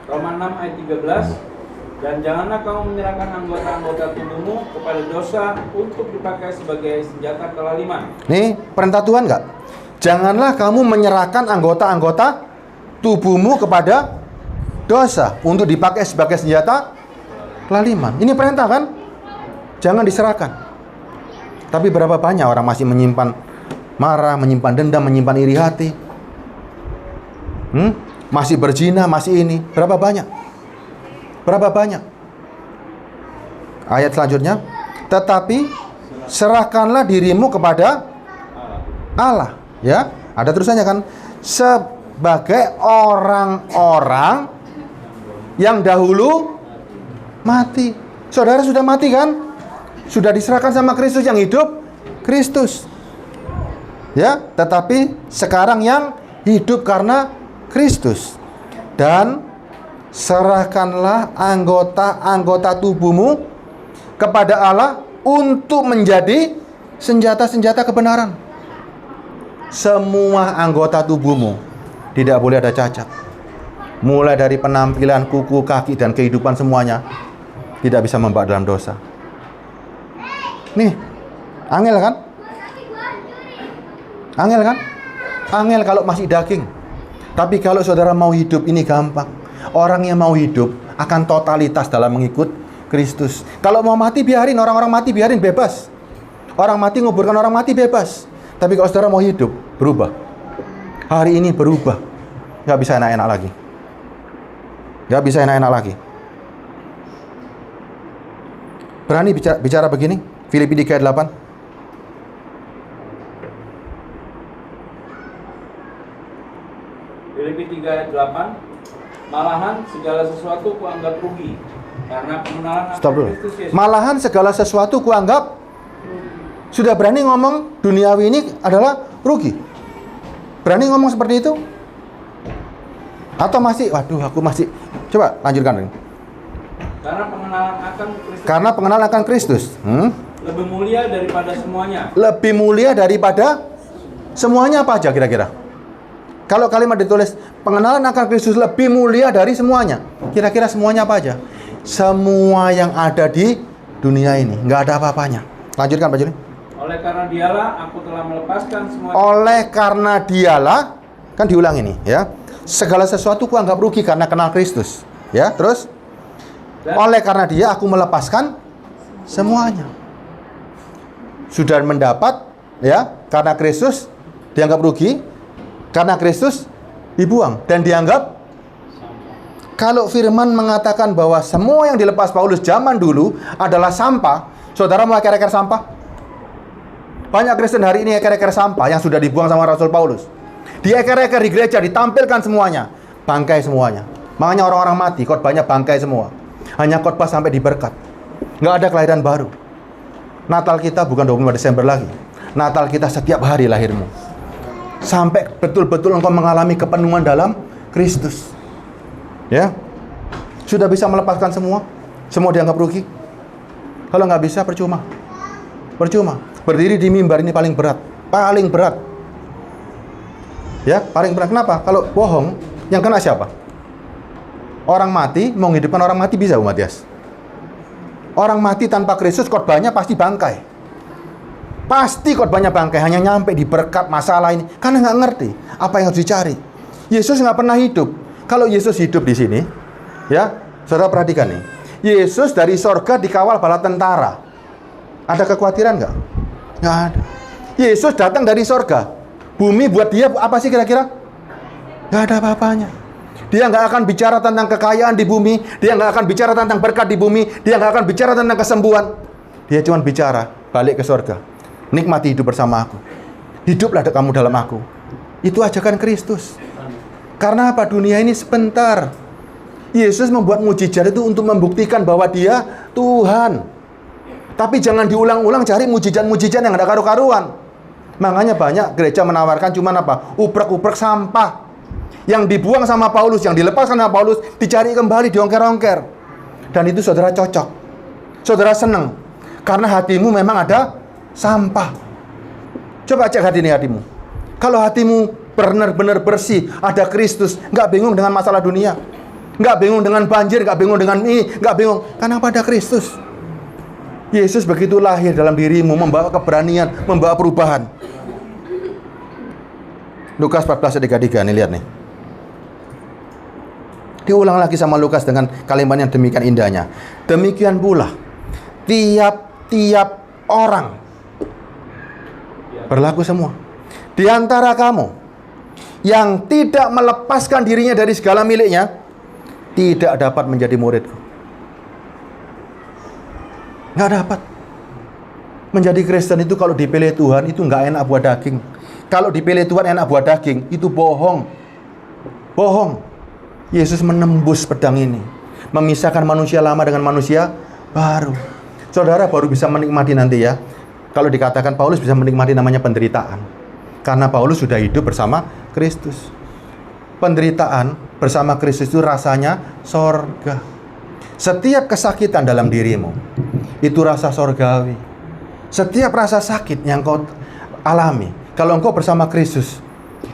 Roma 6 ayat 13. Dan janganlah kamu menyerahkan anggota-anggota tubuhmu kepada dosa untuk dipakai sebagai senjata kelaliman. Nih, perintah Tuhan nggak? Janganlah kamu menyerahkan anggota-anggota tubuhmu kepada dosa untuk dipakai sebagai senjata kelaliman. Ini perintah kan? Jangan diserahkan. Tapi berapa banyak orang masih menyimpan marah, menyimpan dendam, menyimpan iri hati? Masih berzina, masih ini. Berapa banyak? Berapa banyak? Ayat selanjutnya, tetapi serahkanlah dirimu kepada Allah. Ya, ada terusannya kan? Sebagai orang-orang yang dahulu mati. Saudara sudah mati kan? Sudah diserahkan sama Kristus, yang hidup Kristus. Ya, tetapi sekarang yang hidup karena Kristus. Dan serahkanlah anggota-anggota tubuhmu kepada Allah untuk menjadi senjata-senjata kebenaran. Semua anggota tubuhmu tidak boleh ada cacat. Mulai dari penampilan, kuku, kaki, dan kehidupan semuanya tidak bisa membawa dalam dosa. Nih, angel kan? Angel kan? Angel kalau masih daging. Tapi kalau saudara mau hidup, ini gampang. Orang yang mau hidup akan totalitas dalam mengikut Kristus. Kalau mau mati, biarin orang-orang mati, biarin, bebas. Orang mati, nguburkan orang mati, bebas. Tapi kalau saudara mau hidup, berubah. Hari ini berubah. Gak bisa enak-enak lagi. Gak bisa enak-enak lagi. Berani bicara begini? Filipi 3 ayat 8. Filipi 3 ayat 8. Malahan segala sesuatu kuanggap rugi karena pengenalan akan Kristus Yesus. Malahan segala sesuatu kuanggap. Sudah berani ngomong duniawi ini adalah rugi? Berani ngomong seperti itu? Atau masih, waduh aku masih. Coba lanjutkan. Karena pengenalan akan Kristus. Karena pengenalan akan Kristus. Lebih mulia daripada semuanya. Lebih mulia daripada semuanya apa aja kira-kira? Kalau kalimat ditulis, pengenalan akan Kristus lebih mulia dari semuanya. Kira-kira semuanya apa aja? Semua yang ada di dunia ini. Nggak ada apa-apanya. Lanjutkan Pak Juli. Oleh karena dialah aku telah melepaskan semua. Oleh karena dialah, kan diulang ini ya. Segala sesuatu ku anggap rugi karena kenal Kristus. Ya, terus? Oleh karena dia aku melepaskan semuanya. Sudah mendapat ya, karena Kristus dianggap rugi, karena Kristus dibuang dan dianggap. Kalau firman mengatakan bahwa semua yang dilepas Paulus zaman dulu adalah sampah, saudara mau eker-eker sampah? Banyak Kristen hari ini eker-eker sampah yang sudah dibuang sama Rasul Paulus. Di eker-eker di gereja ditampilkan semuanya, bangkai semuanya. Makanya orang-orang mati, khotbahnya bangkai semua. Hanya khotbah sampai diberkat. Nggak ada kelahiran baru. Natal kita bukan 25 Desember lagi. Natal kita setiap hari lahirmu. Sampai betul-betul engkau mengalami kepenuhan dalam Kristus. Ya. Sudah bisa melepaskan semua? Semua dianggap rugi? Kalau nggak bisa, percuma. Percuma. Berdiri di mimbar ini paling berat. Paling berat. Ya, paling berat. Kenapa? Kalau bohong, yang kena siapa? Orang mati, mau menghidupkan orang mati bisa, Bu Matias? Orang mati tanpa Kristus, khotbahnya pasti bangkai. Pasti khotbahnya bangkai, hanya nyampe di berkat masalah ini. Karena nggak ngerti apa yang harus dicari. Yesus nggak pernah hidup. Kalau Yesus hidup di sini, ya, saudara perhatikan nih. Yesus dari sorga dikawal bala tentara. Ada kekhawatiran nggak? Nggak ada. Yesus datang dari sorga. Bumi buat dia apa sih kira-kira? Nggak ada apa-apanya. Dia nggak akan bicara tentang kekayaan di bumi. Dia nggak akan bicara tentang berkat di bumi. Dia nggak akan bicara tentang kesembuhan. Dia cuma bicara, balik ke sorga. Nikmati hidup bersama aku. Hiduplah kamu dalam aku. Itu ajakan Kristus. Karena apa? Dunia ini sebentar. Yesus membuat mujizat itu untuk membuktikan bahwa dia Tuhan. Tapi jangan diulang-ulang cari mujizat-mujizat yang ada karu-karuan. Makanya banyak gereja menawarkan cuman apa? Uprek-uprek sampah. Yang dibuang sama Paulus, yang dilepaskan sama Paulus, dicari kembali, diongker-ongker. Dan itu saudara cocok. Saudara senang. Karena hatimu memang ada sampah. Coba cek hatimu. Kalau hatimu benar-benar bersih, ada Kristus, nggak bingung dengan masalah dunia. Nggak bingung dengan banjir, nggak bingung dengan ini, nggak bingung. Karena ada Kristus. Yesus begitu lahir dalam dirimu, membawa keberanian, membawa perubahan. Lukas 14:33, nih lihat nih. Diulang lagi sama Lukas dengan kalimat yang demikian indahnya. Demikian pula tiap-tiap orang berlaku semua. Di antara kamu yang tidak melepaskan dirinya dari segala miliknya, tidak dapat menjadi muridku. Nggak dapat. Menjadi Kristen itu kalau dipilih Tuhan itu nggak enak buat daging. Kalau dipilih Tuhan enak buat daging, itu bohong. Bohong. Yesus menembus pedang ini, memisahkan manusia lama dengan manusia baru. Saudara baru bisa menikmati nanti ya. Kalau dikatakan Paulus bisa menikmati namanya penderitaan. Karena Paulus sudah hidup bersama Kristus. Penderitaan bersama Kristus itu rasanya sorga. Setiap kesakitan dalam dirimu, itu rasa sorgawi. Setiap rasa sakit yang kau alami, kalau engkau bersama Kristus,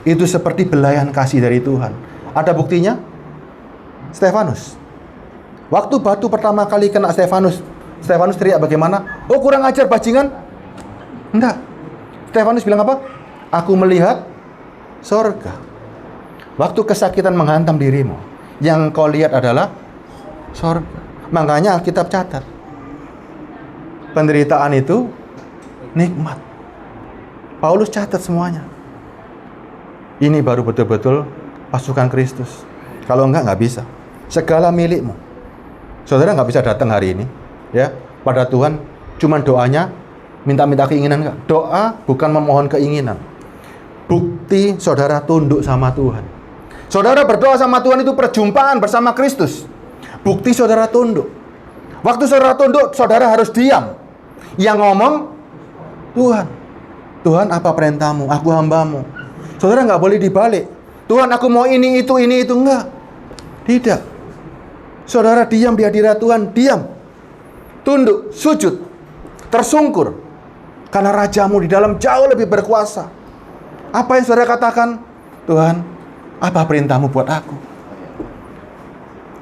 itu seperti belayan kasih dari Tuhan. Ada buktinya? Stefanus. Waktu batu pertama kali kena Stefanus teriak bagaimana? Oh, kurang ajar bajingan? Enggak. Stefanus bilang apa? Aku melihat sorga. Waktu kesakitan menghantam dirimu, yang kau lihat adalah sorga. Makanya Alkitab catat, penderitaan itu nikmat. Paulus catat semuanya. Ini baru betul-betul pasukan Kristus. Kalau enggak bisa. Segala milikmu. Saudara nggak bisa datang hari ini, ya, pada Tuhan. Cuman doanya minta-minta keinginan enggak? Doa bukan memohon keinginan. Bukti saudara tunduk sama Tuhan. Saudara berdoa sama Tuhan itu perjumpaan bersama Kristus. Bukti saudara tunduk. Waktu saudara tunduk, saudara harus diam. Yang ngomong Tuhan. Tuhan, apa perintahmu? Aku hambamu. Saudara nggak boleh dibalik. Tuhan, aku mau ini itu enggak. Tidak. Saudara diam di hadirat Tuhan, diam. Tunduk, sujud, tersungkur. Karena rajamu di dalam jauh lebih berkuasa. Apa yang saudara katakan? Tuhan, Apa perintahmu buat aku?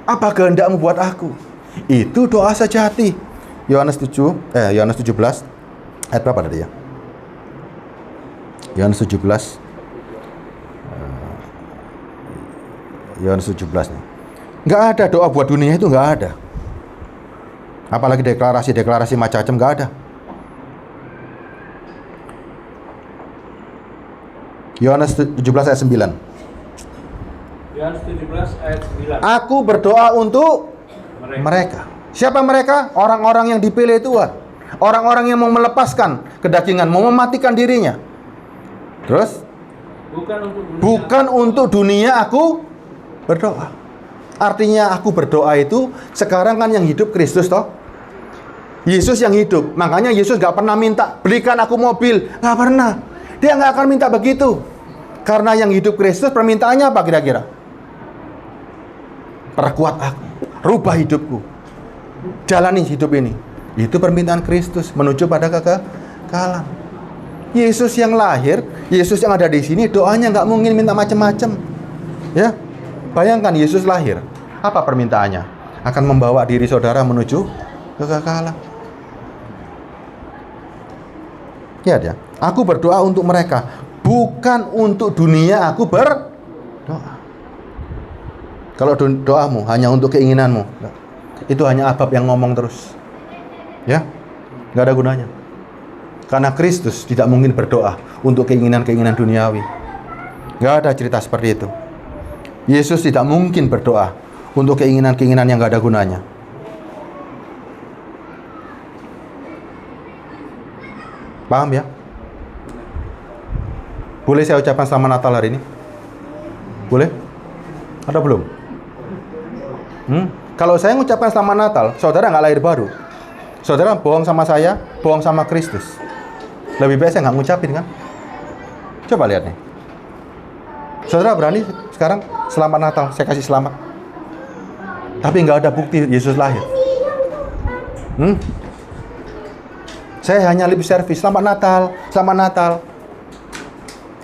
Apa kehendakmu buat aku? Itu doa sejati. Yohanes 17 ayat berapa tadi ya? Yohanes 17 nih. Nggak ada doa buat dunia itu, nggak ada. Apalagi deklarasi macam-macam, nggak ada. Yohanes 17 ayat 9. Yohanes 17 ayat 9. Aku berdoa untuk mereka. Siapa mereka? Orang-orang yang dipilih Tuhan. Orang-orang yang mau melepaskan kedagingan, mau mematikan dirinya. Terus? Bukan untuk dunia aku berdoa. Artinya aku berdoa itu sekarang kan yang hidup Kristus toh. Yesus yang hidup. Makanya Yesus gak pernah minta belikan aku mobil. Gak pernah. Dia gak akan minta begitu. Karena yang hidup Kristus permintaannya apa kira-kira? Perkuat aku, rubah hidupku, jalani hidup ini. Itu permintaan Kristus menuju pada kekekalan. Yesus yang lahir, Yesus yang ada di sini, doanya nggak mungkin minta macam-macam. Ya, bayangkan Yesus lahir, apa permintaannya? Akan membawa diri saudara menuju kekekalan. Ya dia, aku berdoa untuk mereka, bukan untuk dunia aku berdoa. Kalau doamu hanya untuk keinginanmu, itu hanya Abab yang ngomong terus. Ya, nggak ada gunanya. Karena Kristus tidak mungkin berdoa untuk keinginan-keinginan duniawi. Nggak ada cerita seperti itu. Yesus tidak mungkin berdoa untuk keinginan-keinginan yang nggak ada gunanya. Paham ya? Boleh saya ucapkan selamat Natal hari ini? Boleh? Ada belum? Kalau saya mengucapkan selamat Natal, saudara nggak lahir baru. Saudara bohong sama saya, bohong sama Kristus. Lebih baik saya nggak ngucapin kan? Coba lihat nih. Saudara berani sekarang selamat Natal, saya kasih selamat. Tapi nggak ada bukti Yesus lahir. Saya hanya lip service, selamat Natal, selamat Natal.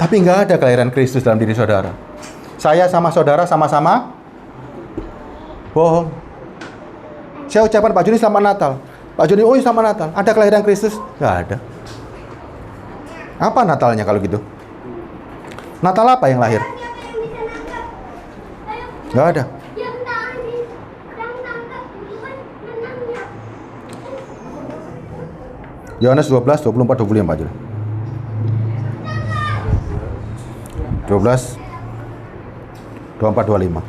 Tapi nggak ada kelahiran Kristus dalam diri saudara. Saya sama saudara sama-sama bohong. Saya ucapkan Pak Joni selamat Natal. Pak Joni, oh selamat Natal. Ada kelahiran Kristus? Nggak ada. Apa Natalnya kalau gitu? Natal apa yang lahir? Nggak ada. Yohanes 12, 24, 25 Pak Joni. 12, 24, 25.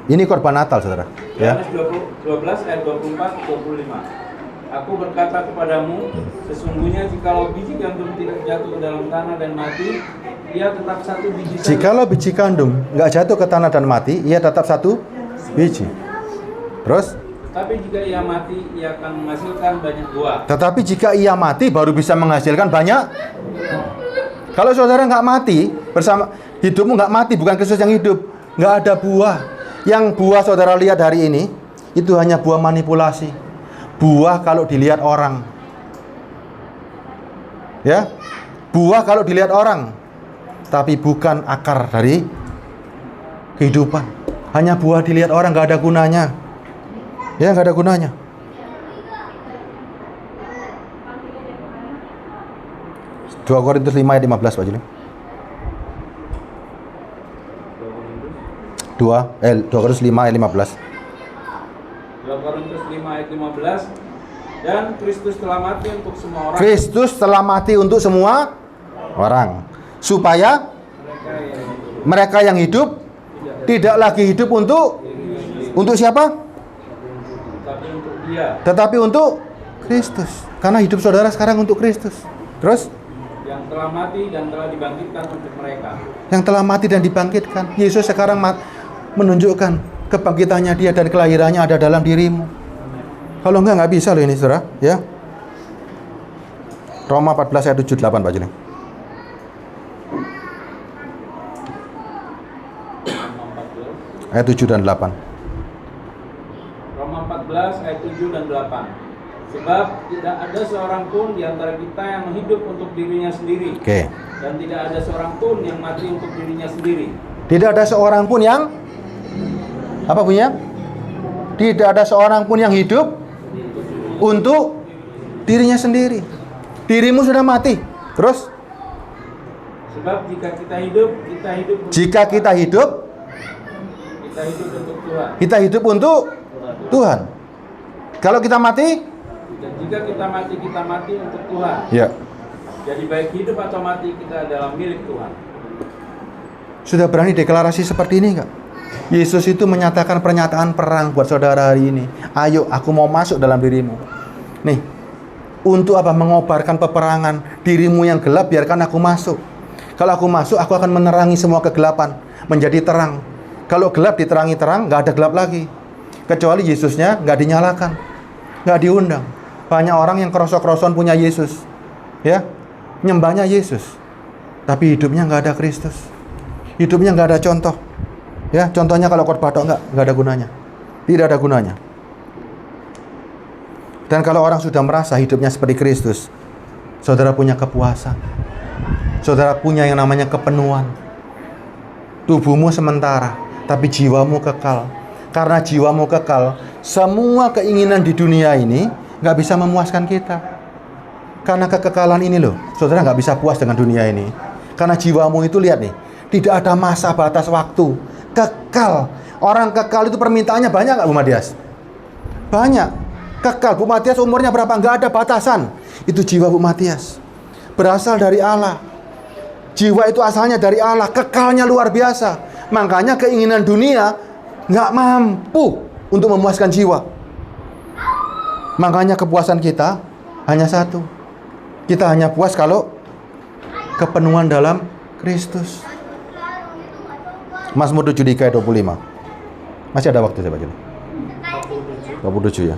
Ini korban Natal, saudara. Yohanes 12 ayat 24, 25. Aku berkata kepadamu, sesungguhnya jikalau biji gandum tidak jatuh ke dalam tanah dan mati, ia tetap satu biji. Jikalau biji gandum nggak jatuh ke tanah dan mati, ia tetap satu biji. Terus? Tapi jika ia mati, ia akan menghasilkan banyak buah. Tetapi jika ia mati, baru bisa menghasilkan banyak. Kalau saudara nggak mati, bersama hidupmu nggak mati, bukan Kristus yang hidup, nggak ada buah. Yang buah saudara lihat hari ini, itu hanya buah manipulasi. Buah kalau dilihat orang. Ya, buah kalau dilihat orang. Tapi bukan akar dari kehidupan. Hanya buah dilihat orang, nggak ada gunanya. Ya, nggak ada gunanya. Dua Korintus 5 ayat 15 Pak Juli. 2 Korintus 5 ayat 15. 2 Korintus 5 ayat 15. Dan Kristus telah mati untuk semua orang. Kristus telah mati untuk semua orang. Supaya mereka yang hidup tidak lagi hidup untuk siapa? Tapi untuk Dia. Tetapi untuk Kristus. Karena hidup saudara sekarang untuk Kristus. Terus? Yang telah mati dan telah dibangkitkan untuk mereka. Yang telah mati dan dibangkitkan. Yesus sekarang menunjukkan kebangkitannya Dia dan kelahirannya ada dalam dirimu. Kalau nggak bisa loh ini saudara. Ya. Roma 14 ayat 7-8 Pak Juni. Ayat 7 dan 8. Roma 14 ayat 7 dan 8. Sebab tidak ada seorang pun di antara kita yang hidup untuk dirinya sendiri. Oke. Dan tidak ada seorang pun yang mati untuk dirinya sendiri. Tidak ada seorang pun yang apa punya? Tidak ada seorang pun yang hidup untuk dirinya sendiri. Dirimu sudah mati. Terus? Sebab jika kita hidup Jika kita hidup untuk Tuhan. Kita hidup untuk Tuhan. Kalau kita mati? Dan jika kita mati untuk Tuhan. Ya. Jadi baik hidup atau mati kita adalah milik Tuhan. Sudah berani deklarasi seperti ini enggak? Yesus itu menyatakan pernyataan perang buat saudara hari ini. Ayo, aku mau masuk dalam dirimu. Nih, untuk apa? Mengobarkan peperangan. Dirimu yang gelap, biarkan aku masuk. Kalau aku masuk, aku akan menerangi semua kegelapan menjadi terang. Kalau gelap diterangi terang, nggak ada gelap lagi. Kecuali Yesusnya nggak dinyalakan, nggak diundang. Banyak orang yang kerosok-keroson punya Yesus, ya, nyembahnya Yesus, tapi hidupnya nggak ada Kristus. Hidupnya nggak ada contoh. Ya, contohnya kalau khotbah tok nggak ada gunanya. Tidak ada gunanya. Dan kalau orang sudah merasa hidupnya seperti Kristus, saudara punya kepuasan. Saudara punya yang namanya kepenuhan. Tubuhmu sementara, tapi jiwamu kekal. Karena jiwamu kekal, semua keinginan di dunia ini nggak bisa memuaskan kita. Karena kekekalan ini loh, saudara nggak bisa puas dengan dunia ini. Karena jiwamu itu, lihat nih, tidak ada masa batas waktu. Kekal. Orang kekal itu permintaannya banyak nggak Bu Matias? Banyak. Kekal. Bu Matias umurnya berapa? Nggak ada batasan. Itu jiwa Bu Matias. Berasal dari Allah. Jiwa itu asalnya dari Allah. Kekalnya luar biasa. Makanya keinginan dunia nggak mampu untuk memuaskan jiwa. Makanya kepuasan kita hanya satu. Kita hanya puas kalau kepenuhan dalam Kristus. Mazmur 7 ayat 25. Masih ada waktu saya baca. 27 ya.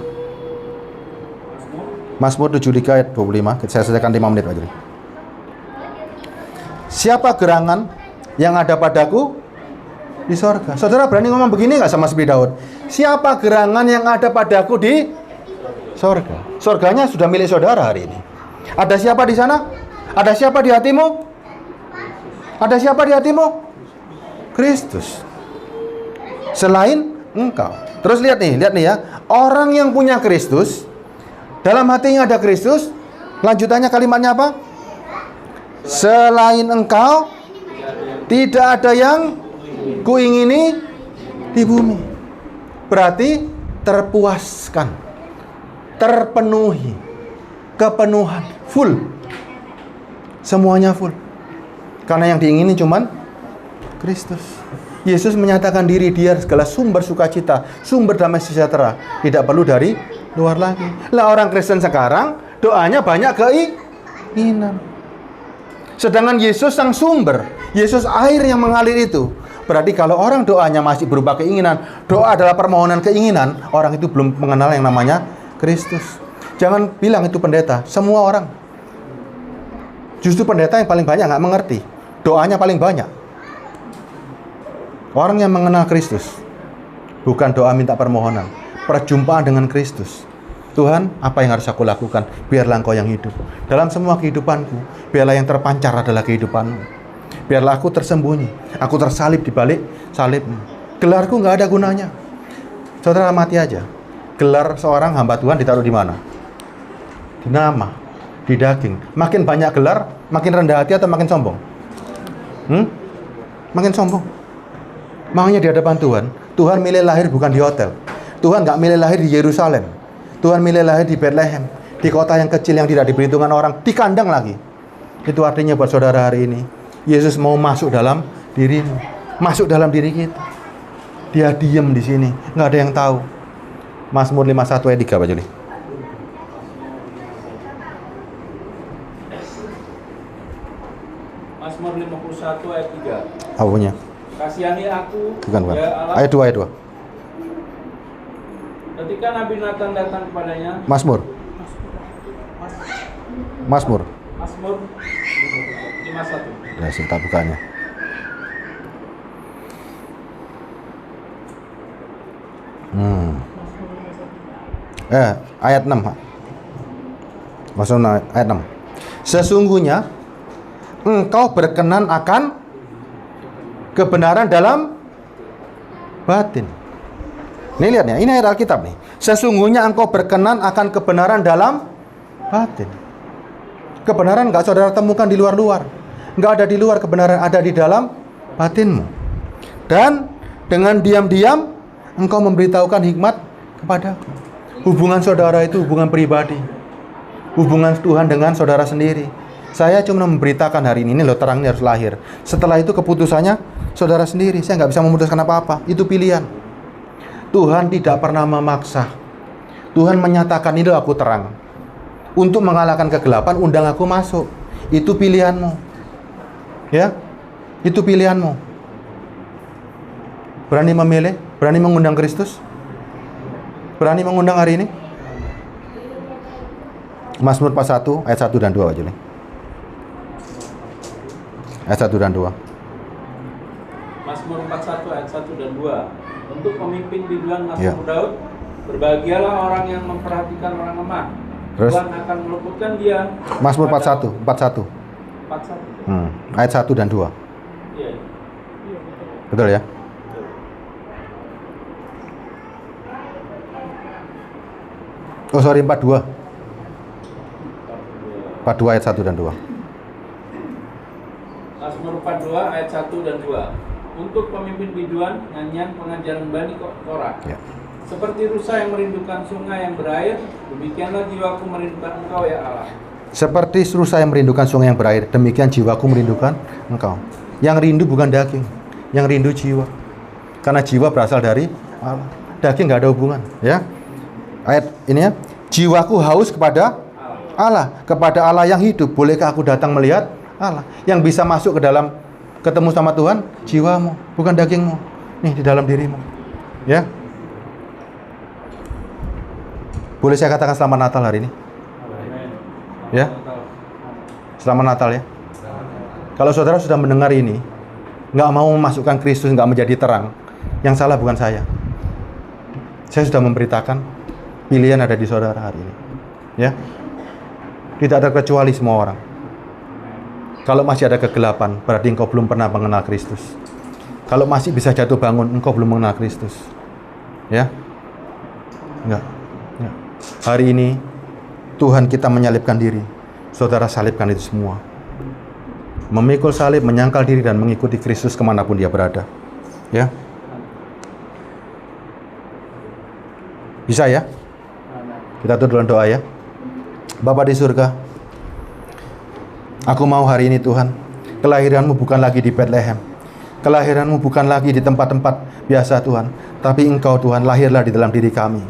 Mazmur 7 ayat 25. Saya selesaikan 5 menit aja. Siapa gerangan yang ada padaku di sorga? Saudara berani ngomong begini nggak sama seperti Daud? Siapa gerangan yang ada padaku di sorga? Sorganya sudah milik saudara hari ini. Ada siapa di sana? Ada siapa di hatimu? Ada siapa di hatimu? Kristus. Selain engkau. Terus lihat nih ya. Orang yang punya Kristus, dalam hatinya ada Kristus. Lanjutannya kalimatnya apa? Selain engkau tidak ada yang kuingini di bumi. Berarti terpuaskan, terpenuhi, kepenuhan, full. Semuanya full. Karena yang diingini cuman Kristus. Yesus menyatakan diri dia segala sumber sukacita, sumber damai sejahtera. Tidak perlu dari luar lagi. Lah orang Kristen sekarang doanya banyak keinginan. Sedangkan Yesus sang sumber, Yesus air yang mengalir itu. Berarti kalau orang doanya masih berupa keinginan, doa adalah permohonan keinginan, orang itu belum mengenal yang namanya Kristus. Jangan bilang itu pendeta, semua orang. Justru pendeta yang paling banyak nggak mengerti, doanya paling banyak. Orang yang mengenal Kristus, bukan doa minta permohonan, perjumpaan dengan Kristus. Tuhan, apa yang harus aku lakukan? Biarlah Engkau yang hidup. Dalam semua kehidupanku, biarlah yang terpancar adalah kehidupanmu. Biarlah aku tersembunyi, aku tersalib di balik salibmu. Gelarku nggak ada gunanya. Saudara mati aja. Gelar seorang hamba Tuhan ditaruh di mana? Di nama, di daging. Makin banyak gelar, makin rendah hati atau makin sombong? Makin sombong. Makanya di hadapan Tuhan, Tuhan milih lahir bukan di hotel. Tuhan nggak milih lahir di Yerusalem. Tuhan milih lahir di Bethlehem, di kota yang kecil yang tidak diperhitungkan orang, di kandang lagi. Itu artinya buat saudara hari ini, Yesus mau masuk dalam dirimu, masuk dalam diri kita. Dia diam di sini, nggak ada yang tahu. Mazmur 51 ayat 3 Pak Juli. Mazmur 51 ayat 3. Apa punya? Kasihani aku, Bukan. ya Allah. Ayat 2. Ketika Nabi Nathan datang kepadanya. Mazmur. Mazmur 51. Ya, kita bukanya. Ayat 6. Langsung ayat 6. Sesungguhnya engkau berkenan akan kebenaran dalam batin. Nih lihat ya, ini ayat Alkitab nih. Sesungguhnya engkau berkenan akan kebenaran dalam batin. Kebenaran nggak saudara temukan di luar-luar. Nggak ada di luar, kebenaran ada di dalam batinmu. Dan dengan diam-diam engkau memberitahukan hikmat kepadaku. Hubungan saudara itu hubungan pribadi. Hubungan Tuhan dengan saudara sendiri. Saya cuma memberitakan hari ini loh, terang ini harus lahir. Setelah itu keputusannya saudara sendiri. Saya nggak bisa memutuskan apa-apa. Itu pilihan. Tuhan tidak pernah memaksa. Tuhan menyatakan, ini loh aku terang. Untuk mengalahkan kegelapan, undang aku masuk. Itu pilihanmu. Ya, itu pilihanmu. Berani memilih? Berani mengundang Kristus? Berani mengundang hari ini? Mazmur 41 ayat 1 dan 2 aja nih. Ayat 1 dan 2. Mazmur 41 ayat 1 dan 2. Untuk pemimpin biduan Ya. Mazmur Daud, berbahagialah orang yang memperhatikan orang lemah. Terus? Tuhan akan meluputkan dia. Mazmur 41 ayat 1 dan 2. Iya. Betul ya? Oh sorry, 42 ayat 1 dan 2. Mazmur 42 ayat 1 dan 2. Untuk pemimpin biduan, nyanyian pengajaran Bani Korah. Ya. Seperti rusa yang merindukan sungai yang berair, demikianlah jiwaku merindukan Engkau ya Allah. Seperti rusa yang merindukan sungai yang berair, demikian jiwaku merindukan Engkau. Yang rindu bukan daging, yang rindu jiwa. Karena jiwa berasal dari Allah. Daging nggak ada hubungan, ya. Ayat ini ya, jiwaku haus kepada Allah, kepada Allah yang hidup. Bolehkah aku datang melihat Allah? Yang bisa masuk ke dalam ketemu sama Tuhan, jiwamu, bukan dagingmu. Nih di dalam dirimu, ya. Boleh saya katakan selamat Natal hari ini? Ya, selamat Natal ya. Kalau saudara sudah mendengar ini, nggak mau memasukkan Kristus, nggak menjadi terang, yang salah bukan saya. Saya sudah memberitakan pilihan ada di saudara hari ini, ya. Tidak ada kecuali semua orang. Kalau masih ada kegelapan, berarti engkau belum pernah mengenal Kristus. Kalau masih bisa jatuh bangun, engkau belum mengenal Kristus, ya. Enggak. Hari ini Tuhan kita menyalibkan diri. Saudara salibkan itu semua. Memikul salib, menyangkal diri dan mengikuti Kristus kemanapun dia berada. Ya. Bisa ya? Kita tutup dalam doa ya. Bapa di surga, aku mau hari ini Tuhan, kelahiranmu bukan lagi di Bethlehem. Kelahiranmu bukan lagi di tempat-tempat biasa Tuhan, tapi Engkau Tuhan lahirlah di dalam diri kami.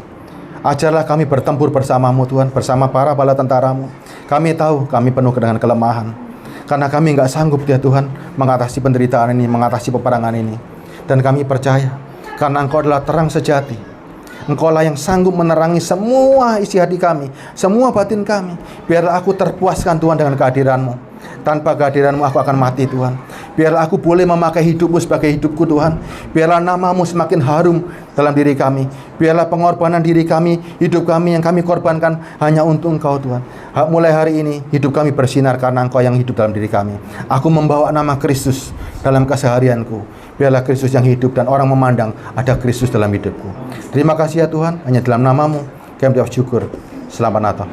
Ajarlah kami bertempur bersamamu Tuhan, bersama para bala tentaramu. Kami tahu kami penuh dengan kelemahan, karena kami nggak sanggup ya Tuhan mengatasi penderitaan ini, mengatasi peperangan ini. Dan kami percaya, karena Engkau adalah terang sejati. Engkaulah yang sanggup menerangi semua isi hati kami, semua batin kami. Biarlah aku terpuaskan Tuhan dengan kehadiran-Mu. Tanpa kehadiran-Mu aku akan mati Tuhan. Biarlah aku boleh memakai hidupmu sebagai hidupku Tuhan. Biarlah nama-Mu semakin harum dalam diri kami. Biarlah pengorbanan diri kami, hidup kami yang kami korbankan hanya untuk Engkau Tuhan. Mulai hari ini hidup kami bersinar karena Engkau yang hidup dalam diri kami. Aku membawa nama Kristus dalam keseharianku. Biarlah Kristus yang hidup dan orang memandang ada Kristus dalam hidupku. Terima kasih ya Tuhan, hanya dalam nama-Mu kami bersyukur. Selamat Natal.